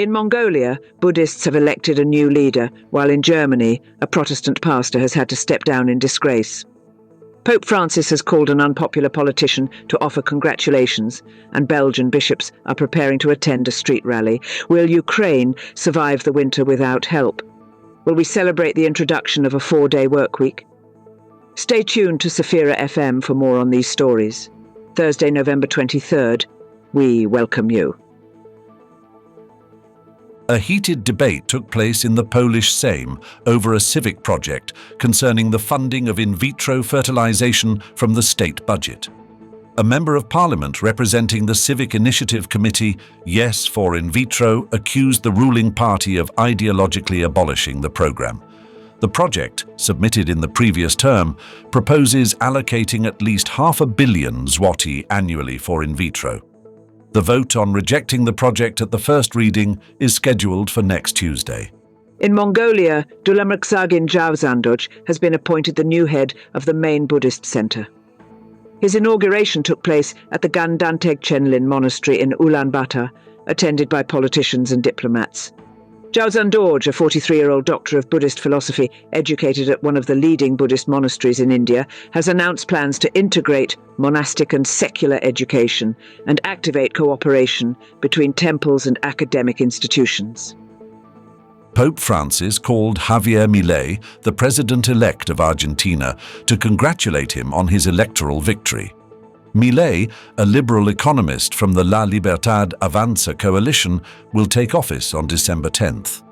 In Mongolia, Buddhists have elected a new leader, while in Germany, a Protestant pastor has had to step down in disgrace. Pope Francis has called an unpopular politician to offer congratulations, and Belgian bishops are preparing to attend a street rally. Will Ukraine survive the winter without help? Will we celebrate the introduction of a 4-day workweek? Stay tuned to Safira FM for more on these stories. Thursday, November 23rd, we welcome you. A heated debate took place in the Polish Sejm over a civic project concerning the funding of in vitro fertilization from the state budget. A member of parliament representing the Civic Initiative Committee, Yes for In Vitro, accused the ruling party of ideologically abolishing the program. The project, submitted in the previous term, proposes allocating at least $500 million zloty annually for in vitro. The vote on rejecting the project at the first reading is scheduled for next Tuesday. In Mongolia, Dulamirksagin Jawzandoj has been appointed the new head of the main Buddhist center. His inauguration took place at the Gandanteg Chenlin Monastery in Ulaanbaatar, attended by politicians and diplomats. Jawzandoj, a 43-year-old doctor of Buddhist philosophy educated at one of the leading Buddhist monasteries in India, has announced plans to integrate monastic and secular education and activate cooperation between temples and academic institutions. Pope Francis called Javier Milei, the president-elect of Argentina, to congratulate him on his electoral victory. Milei, a liberal economist from the La Libertad Avanza coalition, will take office on December 10th.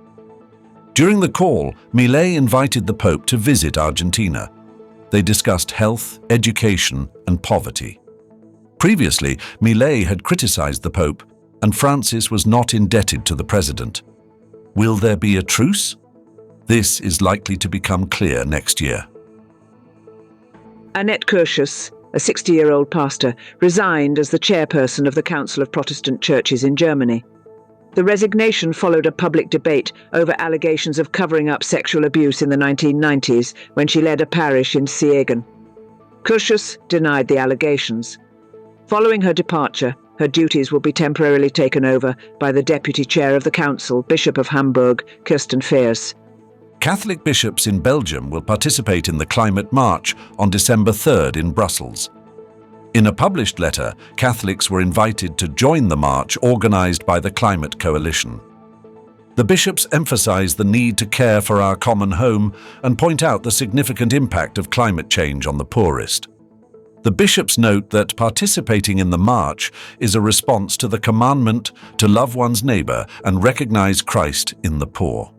During the call, Milei invited the Pope to visit Argentina. They discussed health, education, and poverty. Previously, Milei had criticized the Pope, and Francis was not indebted to the president. Will there be a truce? This is likely to become clear next year. Annette Curtius, a 60-year-old pastor, resigned as the chairperson of the Council of Protestant Churches in Germany. The resignation followed a public debate over allegations of covering up sexual abuse in the 1990s when she led a parish in Siegen. Curtius denied the allegations. Following her departure, her duties will be temporarily taken over by the deputy chair of the council, Bishop of Hamburg, Kirsten Feers. Catholic bishops in Belgium will participate in the Climate March on December 3rd in Brussels. In a published letter, Catholics were invited to join the march organized by the Climate Coalition. The bishops emphasize the need to care for our common home and point out the significant impact of climate change on the poorest. The bishops note that participating in the march is a response to the commandment to love one's neighbor and recognize Christ in the poor.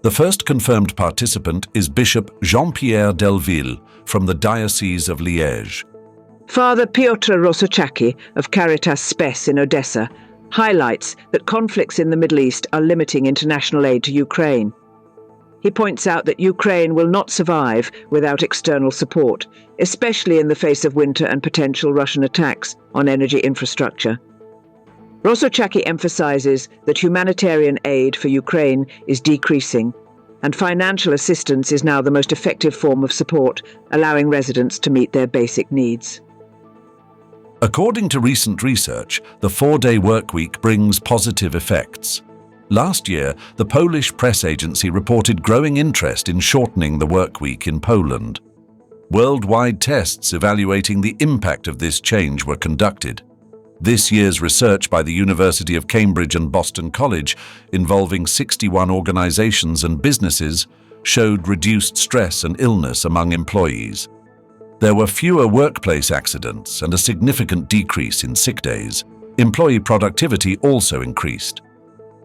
The first confirmed participant is Bishop Jean-Pierre Delville from the Diocese of Liège. Father Piotr Rosochaki of Caritas Spes in Odessa highlights that conflicts in the Middle East are limiting international aid to Ukraine. He points out that Ukraine will not survive without external support, especially in the face of winter and potential Russian attacks on energy infrastructure. Rosochaki emphasizes that humanitarian aid for Ukraine is decreasing, and financial assistance is now the most effective form of support, allowing residents to meet their basic needs. According to recent research, the 4-day workweek brings positive effects. Last year, the Polish press agency reported growing interest in shortening the workweek in Poland. Worldwide tests evaluating the impact of this change were conducted. This year's research by the University of Cambridge and Boston College, involving 61 organizations and businesses, showed reduced stress and illness among employees. There were fewer workplace accidents and a significant decrease in sick days. Employee productivity also increased.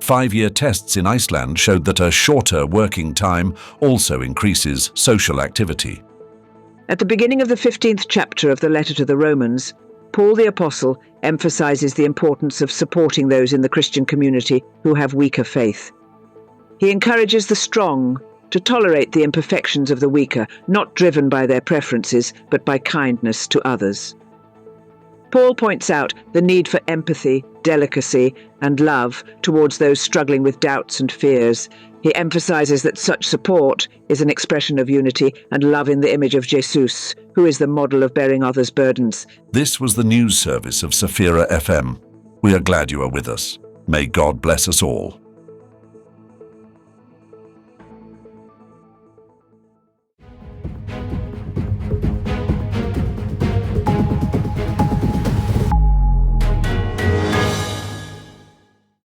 5-year tests in Iceland showed that a shorter working time also increases social activity. At the beginning of the 15th chapter of the letter to the Romans, Paul the Apostle emphasizes the importance of supporting those in the Christian community who have weaker faith. He encourages the strong to tolerate the imperfections of the weaker, not driven by their preferences, but by kindness to others. Paul points out the need for empathy, delicacy, and love towards those struggling with doubts and fears. He emphasizes that such support is an expression of unity and love in the image of Jesus, who is the model of bearing others' burdens. This was the news service of Safira FM. We are glad you are with us. May God bless us all.